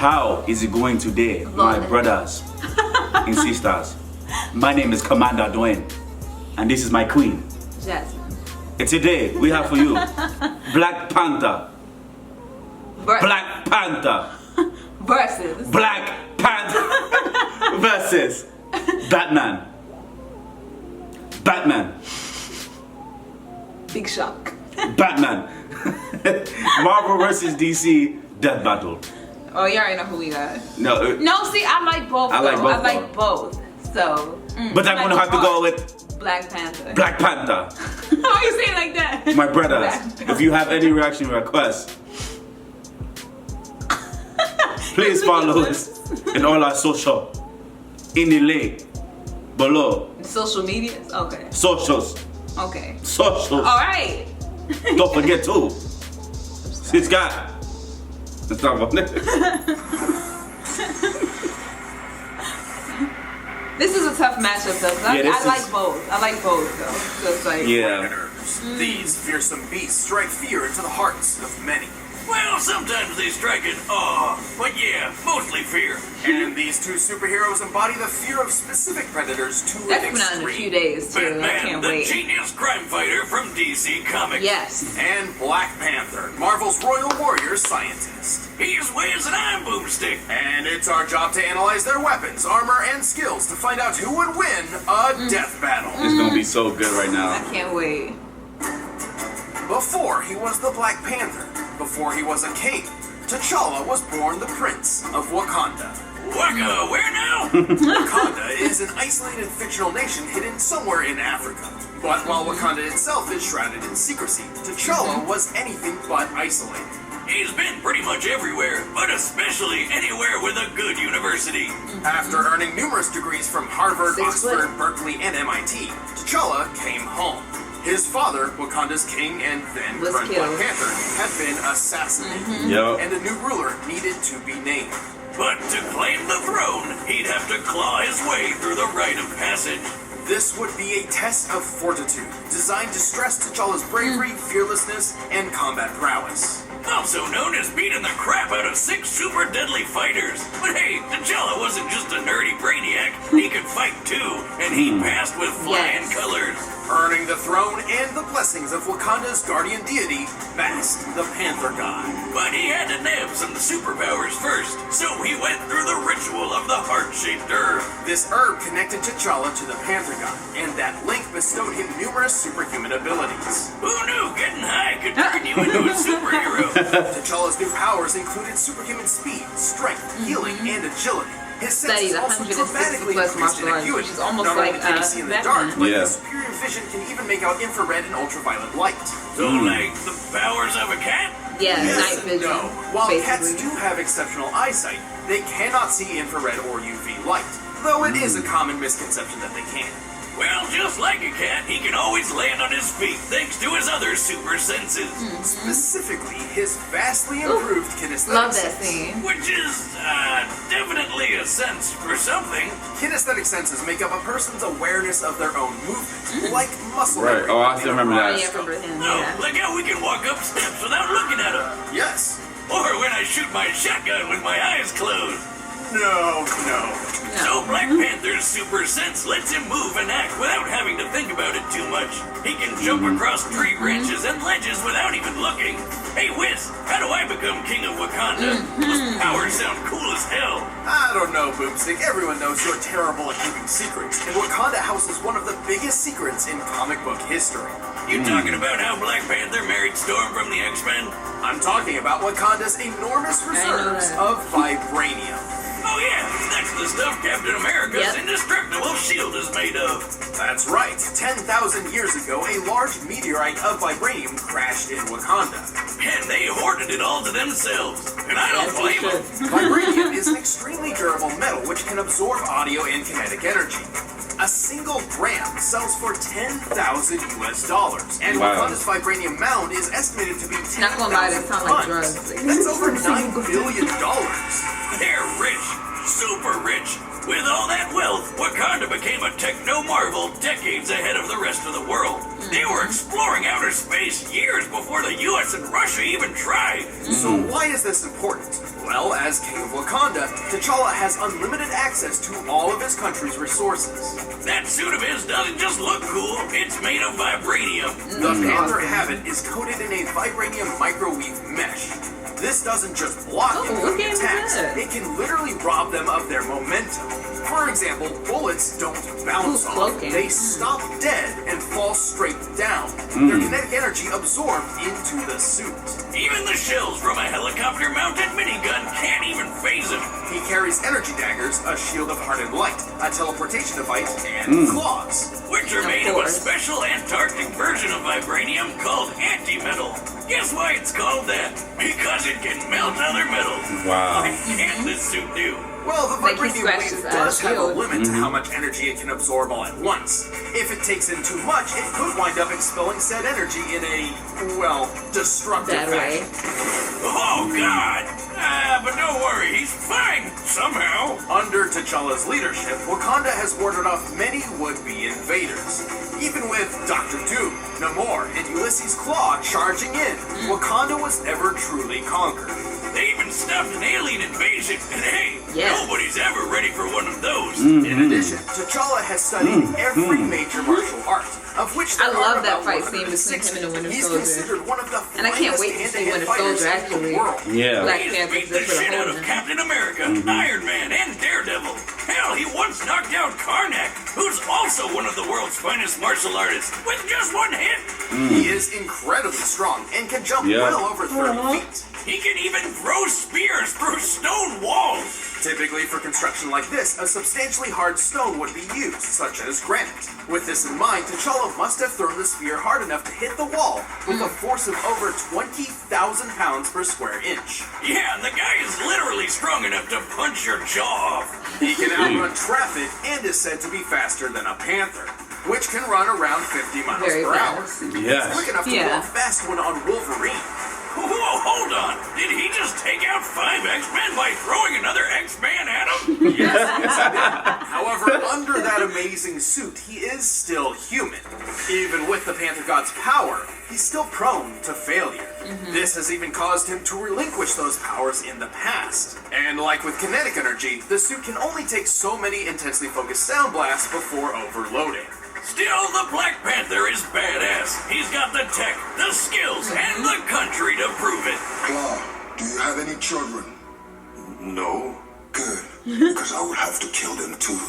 How is it going today, my brothers and sisters? My name is Commander Dwayne, and this is my queen, Jasmine. And today we have for you Black Panther. Black Panther versus Black Panther versus Batman. Batman. Big shock. Batman. Marvel versus DC death battle. Oh, you already know who we got. No. No, see, I like both. I like both. So. But I'm gonna have to go with Black Panther. Black Panther. Why are you saying like that? My brothers, if you have any reaction requests, please follow us in all our social in the link below. Social medias? Okay. Socials. Okay. Socials. Alright. Don't forget to subscribe. Let's talk about it. This is a tough matchup though. I like both. I like both though. So it's like These fearsome beasts strike fear into the hearts of many. Well, sometimes they strike in awe, but yeah, mostly fear. And these two superheroes embody the fear of specific predators to that's an coming out in a extreme. few days too. I Batman, can't the wait. genius crime fighter from DC Comics. Yes. And Black Panther, Marvel's royal warrior scientist. He's weighs an iron boomstick. And it's our job to analyze their weapons, armor, and skills to find out who would win a death battle. It's gonna be so good right now. I can't wait. Before he was the Black Panther, before he was a king, T'Challa was born the Prince of Wakanda. Waka, where now? Wakanda is an isolated fictional nation hidden somewhere in Africa. But while Wakanda itself is shrouded in secrecy, T'Challa was anything but isolated. He's been pretty much everywhere, but especially anywhere with a good university. After earning numerous degrees from Harvard, 6 Oxford, foot. Berkeley, and MIT, T'Challa came home. His father, Wakanda's king and then Was current killed. Black Panther, had been assassinated. Yup. And a new ruler needed to be named. But to claim the throne, he'd have to claw his way through the rite of passage. This would be a test of fortitude, designed to stress T'Challa's bravery, fearlessness, and combat prowess. Also known as beating the crap out of 6 super deadly fighters. But hey, T'Challa wasn't just a nerdy brainiac. He could fight too, and he passed with flying Yes. colors. Earning the throne and the blessings of Wakanda's guardian deity, Bast, the Panther God. But he had to nab some superpowers first, so he went through the ritual of the heart-shaped herb. This herb connected T'Challa to the Panther God, and that link bestowed him numerous superhuman abilities. Who knew getting high could turn you into a superhero? T'Challa's new powers included superhuman speed, strength, healing, and agility. His Studied senses also 160 dramatically plus increased in martial arts, acuity. which is almost Not like, only can he see in the Batman. dark, but Yeah. his superior vision can even make out infrared and ultraviolet light. So, like, the powers of a cat? Yeah, Yes night and vision. no. While cats basically. do have exceptional eyesight, they cannot see infrared or UV light. Though it is a common misconception that they can. Well, just like a cat, he can always land on his feet thanks to his other super senses. Specifically, his vastly improved kinesthetic Love that sense. scene. Which is, definitely a sense for something. Kinesthetic senses make up a person's awareness of their own movement, like muscle Right. memory. Oh, I still remember Oh, that. yeah, I remember him. No, Yeah. like how we can walk up steps without looking at them. Yes. Or when I shoot my shotgun with my eyes closed. No. So Black Panther's super sense lets him move and act without having to think about it too much. He can jump across tree branches and ledges without even looking. Hey Wiz, how do I become king of Wakanda? Those powers sound cool as hell. I don't know, Boomstick. Everyone knows you're terrible at keeping secrets, and Wakanda houses one of the biggest secrets in comic book history. You talking about how Black Panther married Storm from the X-Men? I'm talking about Wakanda's enormous reserves that. of vibranium. Oh yeah, that's the stuff Captain America's Yep. indestructible shield is made of. That's right. 10,000 years ago, a large meteorite of vibranium crashed in Wakanda. And they hoarded it all to themselves. And I don't Yes, blame we them. should. Vibranium is an extremely durable metal which can absorb audio and kinetic energy. A single gram sells for $10,000 US, and Wow. Wakanda's vibranium mound is estimated to be 10,000 Not gonna lie, that sounds like tons. drugs. That's over $9 billion. They're rich. super rich. With all that wealth, Wakanda became a techno-marvel decades ahead of the rest of the world. They were exploring outer space years before the US and Russia even tried. So why is this important? Well, as King of Wakanda, T'Challa has unlimited access to all of his country's resources. That suit of his doesn't just look cool, it's made of vibranium. The Panther habit is coated in a vibranium microwave mesh. This doesn't just block incoming attacks, it can literally rob them of their momentum. For example, bullets don't bounce off, they stop dead and fall straight down. Their kinetic energy absorbed into the suit. Even the shells from a helicopter-mounted minigun can't even phase him. He carries energy daggers, a shield of hardened light, a teleportation device, and claws. Which are made of a special Antarctic version of vibranium called anti-metal. Guess why it's called that? Because it can melt other metals. Wow. What can this suit do? Well, the Like he vibranium scratches wave does our have a shield. limit to how much energy it can absorb all at once. If it takes in too much, it could wind up expelling said energy in a, well, destructive That way. fashion. Oh, God! But don't worry, he's fine, somehow. Under T'Challa's leadership, Wakanda has warded off many would-be invaders. Even with Dr. Doom, Namor, and Ulysses Claw charging in, Wakanda was never truly conquered. They even stopped an alien invasion, and hey, Yeah. nobody's ever ready for one of those. In addition, T'Challa has studied every major martial art, of which there I love are that about fight scene between 160. him and the Winter He's Soldier. considered one of the And I can't wait to finest see hand-to-hand Winter fighters Soldier in the actually. world. Yeah. Black He's Panther beat the just for the shit out whole of Captain America, Iron Man, and Daredevil. Hell, he once knocked out Karnak, who's also one of the world's finest martial artists, with just one hit. He is incredibly strong and can jump Yeah. well over 30 feet. He can even throw spears through stone walls. Typically, for construction like this, a substantially hard stone would be used, such as granite. With this in mind, T'Challa must have thrown the spear hard enough to hit the wall with a force of over 20,000 pounds per square inch. Yeah, and the guy is literally strong enough to punch your jaw off. He can outrun traffic and is said to be faster than a panther, which can run around 50 miles Very per hour. fast. Yes. Quick enough to Yeah. pull a fast one on Wolverine. Whoa, hold on. Did he just take out 5 X-Men by throwing another X-Man at him? However, under that amazing suit, he is still human. Even with the Panther God's power, he's still prone to failure. This has even caused him to relinquish those powers in the past. And like with kinetic energy, the suit can only take so many intensely focused sound blasts before overloading. Still, the Black Panther is badass. He's got the tech, the skills, and the country to prove it. Claw, do you have any children? No. Good. Because I would have to kill them too.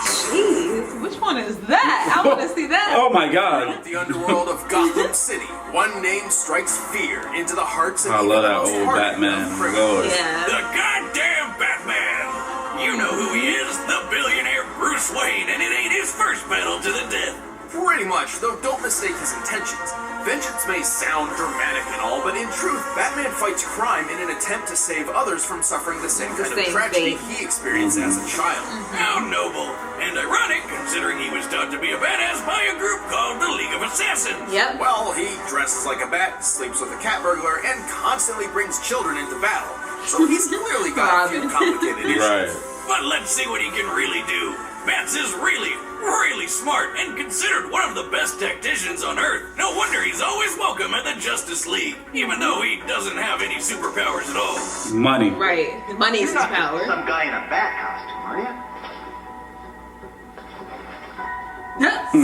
Jeez, which one is that? I want to see that. Oh my God. The underworld of Gotham City, one name strikes fear into the hearts of I even love the that most old hardened Batman. of criminals. Lord. Yeah. The goddamn Batman! You know who he is, the billionaire Bruce Wayne, and it ain't his first battle to the death. Pretty much, though don't mistake his intentions. Vengeance may sound dramatic and all, but in truth, Batman fights crime in an attempt to save others from suffering the same kind of same tragedy fate. he experienced as a child. How noble, and ironic considering he was taught to be a badass by a group called the League of Assassins. Yep. Well, he dresses like a bat, sleeps with a cat burglar, and constantly brings children into battle. So he's clearly got a few Robin. complicated issues. Right. But let's see what he can really do. Bats is really, really smart and considered one of the best tacticians on Earth. No wonder he's always welcome at the Justice League, even though he doesn't have any superpowers at all. Money. Right. Money's his power. Some guy in a bat costume, are you?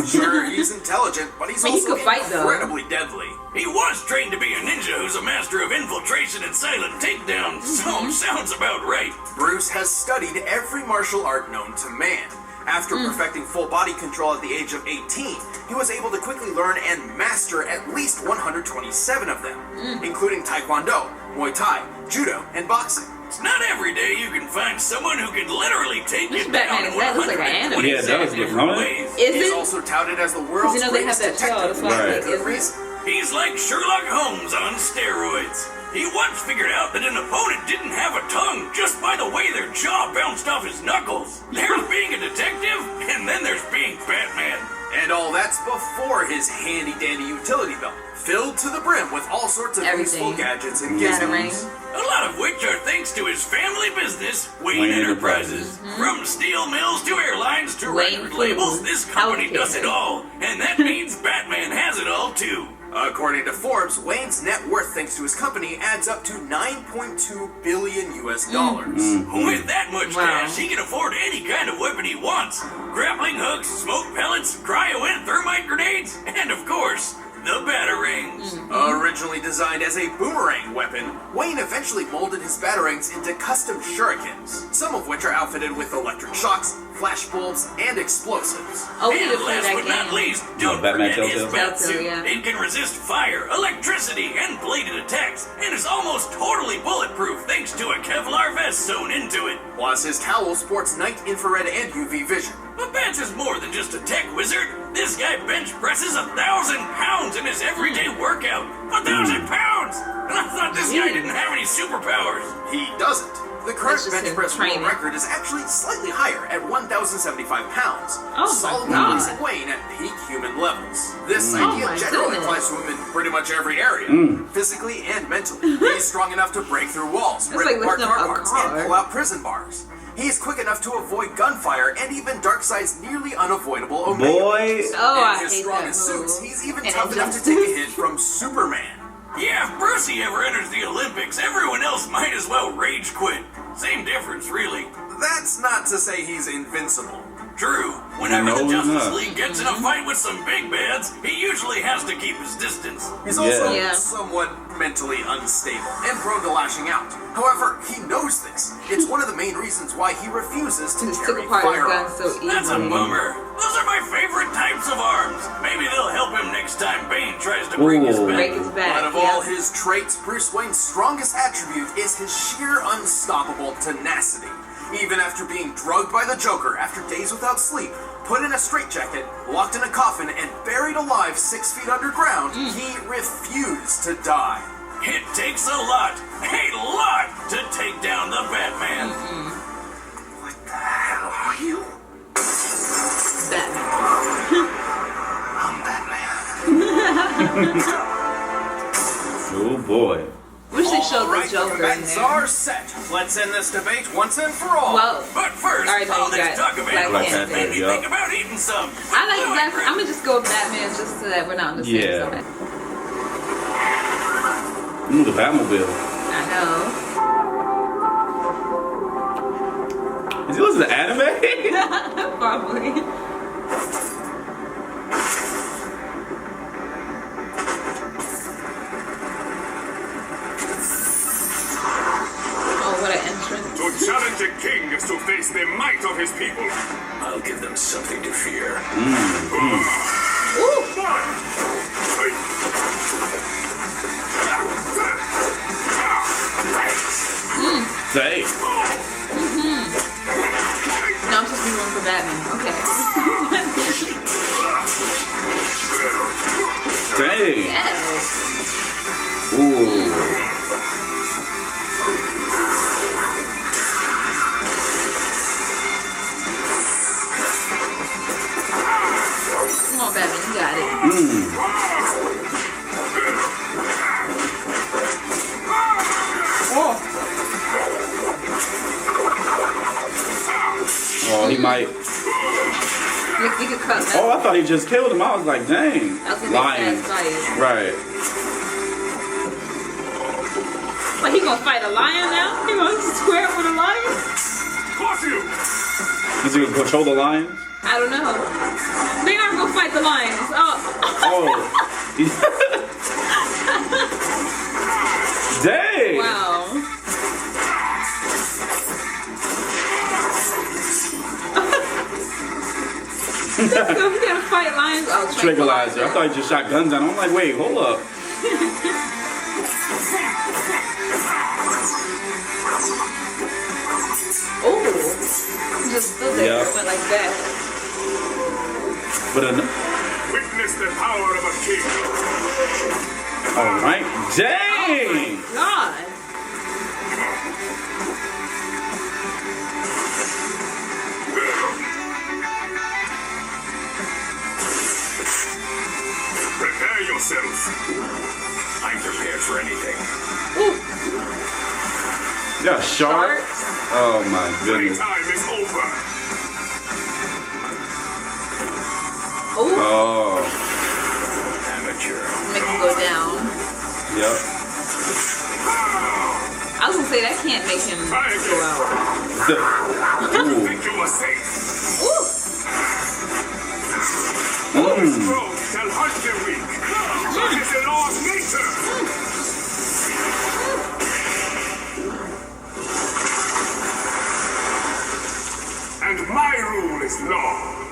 Sure, he's intelligent, but he's I mean, he also could fight, though. incredibly deadly. He was trained to be a ninja who's a master of infiltration and silent takedown, so sounds about right. Bruce has studied every martial art known to man. After perfecting full body control at the age of 18, he was able to quickly learn and master at least 127 of them, including Taekwondo, Muay Thai, Judo, and boxing. It's not every day you can find someone who can literally take Which you Batman down is that? Looks like an anime. Yeah, that was 127 different, different huh? ways. Is He's it? also touted as the Because world's you know they have greatest that show. detective That's why Right. I'm for like, good is it? reason. He's like Sherlock Holmes on steroids. He once figured out that an opponent didn't have a tongue just by the way their jaw bounced off his knuckles. There's being a detective, and then there's being Batman. And all that's before his handy-dandy utility belt, filled to the brim with all sorts of Everything. useful gadgets and Batarang. gizmos. A lot of which are things thanks to his family business, Wayne Enterprises. From steel mills to airlines to record labels, this company does it all. And that means Batman has it all too. According to Forbes, Wayne's net worth thanks to his company adds up to $9.2 billion US. With that much cash, he can afford any kind of weapon he wants. Grappling hooks, smoke pellets, cryo and thermite grenades, and of course, the batarangs. Originally designed as a boomerang weapon, Wayne eventually molded his batarangs into custom shurikens, some of which are outfitted with electric shocks, flash bulbs, and explosives. Oh, we And need to play last that but not game. least, don't Batman forget his Telltale? batsuit. Yeah. It can resist fire, electricity, and bladed attacks, and is almost totally bulletproof thanks to a Kevlar vest sewn into it. Plus, his cowl sports night infrared and UV vision. But Bats is more than just a tech wizard. This guy bench presses 1,000 pounds in his everyday workout. 1,000 pounds! And I thought this guy didn't have any superpowers. He doesn't. The current That's just bench his press world training. record is actually slightly higher at 1,075 pounds, Oh my solidly God. placing Wayne at peak human levels. This Oh idea my generally goodness. applies to him in pretty much every area, physically and mentally. He's strong enough to break through walls, That's rip like apart lifting up car a parts, car. and pull out prison bars. He is quick enough to avoid gunfire and even Darkseid's nearly unavoidable Omega. Boy. Oh, I In his hate strongest that move. suits, he's even And tough enough to Injustice. take a hit from Superman. Yeah, if Brucey ever enters the Olympics, everyone else might as well rage quit. Same difference, really. That's not to say he's invincible. True, whenever No, the he's Justice not. League gets in a fight with some big bads, he usually has to keep his distance. He's also Yeah. somewhat mentally unstable and prone to lashing out. However, he knows this. It's one of the main reasons why he refuses to Just took carry apart his gun firearms. so easily. That's a bummer. Those are my favorite types of arms. Maybe they'll help him next time Bane tries to break his Ooh. Break back. his back. But of yeah. all his traits, Bruce Wayne's strongest attribute is his sheer unstoppable tenacity. Even after being drugged by the Joker after days without sleep, put in a straitjacket, locked in a coffin, and buried alive 6 feet underground, he refused to die. It takes a lot to take down the Batman. What the hell are you? Batman. I'm Batman. Oh boy. Wish they showed the Alright, the Joker in bets there. are set. Let's end this debate once and for all. Well, But first, Alright, all then you this got talk of Black animals Panther, made me yeah. think about eating some. I like Black. I'm gonna just go with Batman just so that we're not on the same Yeah. side. Ooh, the Batmobile. I know. Is he listening to anime? Probably. Oh, what an entrance. To challenge a king is to face the might of his people. I'll give them something to fear. Ooh. Say. No, I'm supposed to be going for Batman. Okay. Dang. Yes. Ooh. Come on, Batman, you got it. Oh, he might. You could cut that. Oh, I thought he just killed him. I was like, dang. That was a big Lion. fast fight. Right. But he gonna fight a lion now? He gonna square up with a lion? Caught you! Is he gonna control the lions? I don't know. They're not gonna fight the lions. Oh. Oh. Dang. Wow. So we gotta fight lions. Oh, Tranquilizer. I thought he just shot guns at him. I'm like, wait, hold up. Oh, just stood there Yeah. and went like that. But Witness the power of a king. all right. Dang. God. Prepare yourself. I'm prepared for anything. Ooh. Yeah, shark. Oh my goodness. Playtime is over. Oh, Amateur. make him go down. Yep. I was gonna say that can't make him go out. Ooh. Think you are safe. Ooh. Rogue shall hunt their weak. That is the law of nature. And my rule is law.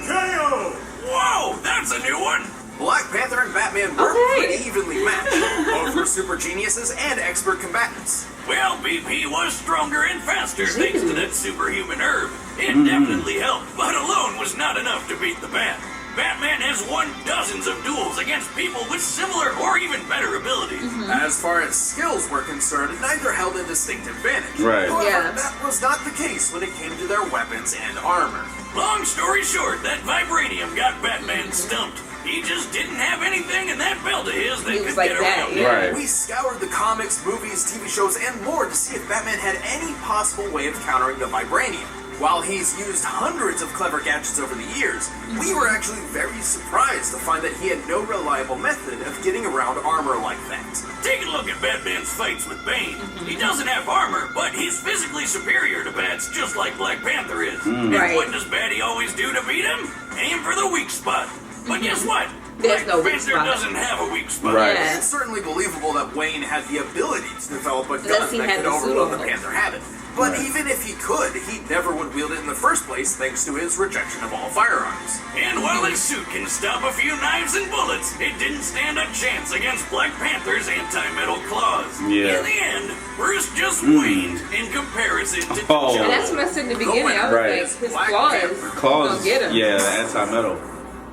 KO! Whoa, that's a new one. Black Panther and Batman were Okay. pretty evenly matched. Both were super geniuses and expert combatants. Well, BP was stronger and faster thanks to that superhuman herb. It definitely helped, but alone was not enough to beat the Bat. Batman has won dozens of duels against people with similar or even better abilities. As far as skills were concerned, neither held a distinct advantage. Right. However, Yeah. that was not the case when it came to their weapons and armor. Long story short, that vibranium got Batman stumped. He just didn't have anything in that belt of his that He could was like get that, around. yeah. Right. We scoured the comics, movies, TV shows, and more to see if Batman had any possible way of countering the vibranium. While he's used hundreds of clever gadgets over the years, we were actually very surprised to find that he had no reliable method of getting around armor like that. Take a look at Batman's fights with Bane. He doesn't have armor, but he's physically superior to Bats, just like Black Panther is. And Right. what does Batty always do to beat him? Aim for the weak spot. But guess what? There's Black no weak Panther spot. doesn't have a weak spot. Right. Yeah. It's certainly believable that Wayne had the ability to develop a gun Unless he that had could the suit overload the on. Panther habit. But Right. even if he could, he never would wield it in the first place thanks to his rejection of all firearms. And while his suit can stop a few knives and bullets, it didn't stand a chance against Black Panther's anti-metal claws. Yeah. In the end, Bruce just waned in comparison to Oh. And that's what I said in the beginning. I was Right. like, his Black claws Panther. Claws. gonna get him. Yeah, the anti-metal.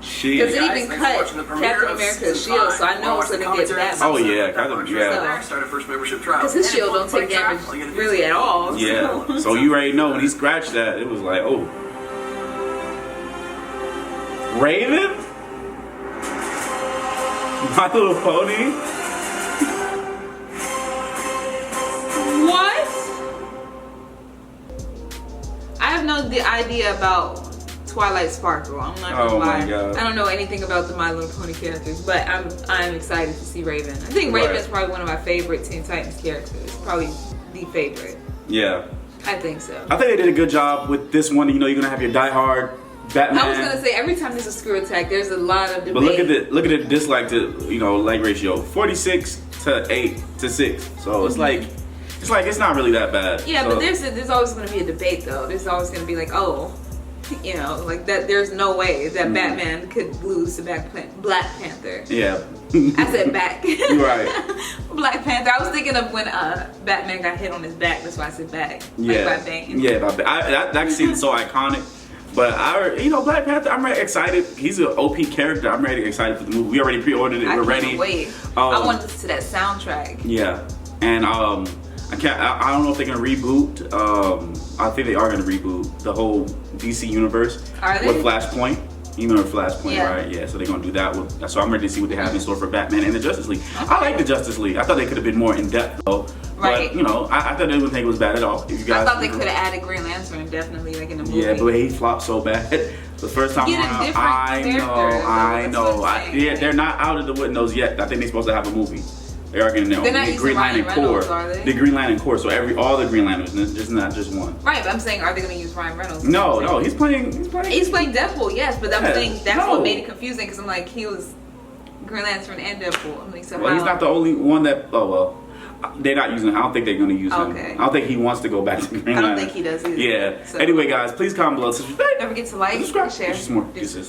Because Shit. it even cut Captain America's shield, so I know it's gonna get that. Oh yeah, kind of. Yeah. Start a first membership trial. Because his shield don't take damage really at all. Yeah. So you already know when he scratched that, it was like, oh. Raven? My Little Pony? What? I have no idea about Twilight Sparkle. I'm not gonna Oh my lie. God. I don't know anything about the My Little Pony characters, but I'm excited to see Raven. I think Raven's Right. probably one of my favorite Teen Titans characters. Probably the favorite. Yeah. I think so. I think they did a good job with this one. You know, you're gonna have your diehard Batman. I was gonna say every time there's a ScrewAttack, there's a lot of debate. But look at the dislike to like ratio, 46 to 8 to 6. So it's like it's not really that bad. Yeah, So- but there's always gonna be a debate though. There's always gonna be like, oh, you know, like that. There's no way that Batman could lose to Black Panther. Yeah. I said back. Right. Black Panther. I was thinking of when Batman got hit on his back. That's why I said back. Yeah. Like by Bane. Yeah, that seems so iconic. But Black Panther, I'm really excited. He's an OP character. I'm really excited for the movie. We already pre-ordered it. I We're can't ready. wait. I want to listen to that soundtrack. Yeah, and I don't know if they're gonna reboot. I think they are gonna reboot the whole DC universe Are they? with Flashpoint. You remember Flashpoint, Yeah. right? Yeah, so they're gonna do that. So I'm ready to see what they have in store for Batman and the Justice League. I like the Justice League. I thought they could have been more in depth though. Right. But I thought they wouldn't think it was bad at all. If you guys I thought they could have added Green Lantern definitely, like in the movie. Yeah, but he flopped so bad the first time Get a around. different I character, know. that's what I'm saying. Yeah, they're not out of the windows yet. I think they're supposed to have a movie. They are getting their They're own. not The using Green Ryan Lantern Reynolds, Corps. are they? The Green Lantern Corps. So all the Green Lanterns, just not just one. Right, but I'm saying, are they going to use Ryan Reynolds? No, he's playing. He's playing Deadpool, yes, but I'm Yeah, saying that's no. what made it confusing because I'm like, he was Green Lantern and Deadpool. I'm like, so Well, he's how? not the only one that. Oh well. They're not using him. I don't think they're going to use him. Okay. I don't think he wants to go back to Green Lantern. I don't think he does either. Yeah. So- Anyway, guys, please comment below. Subscribe. Don't forget to like, Subscribe. share. Just more. Deuces. Deuces.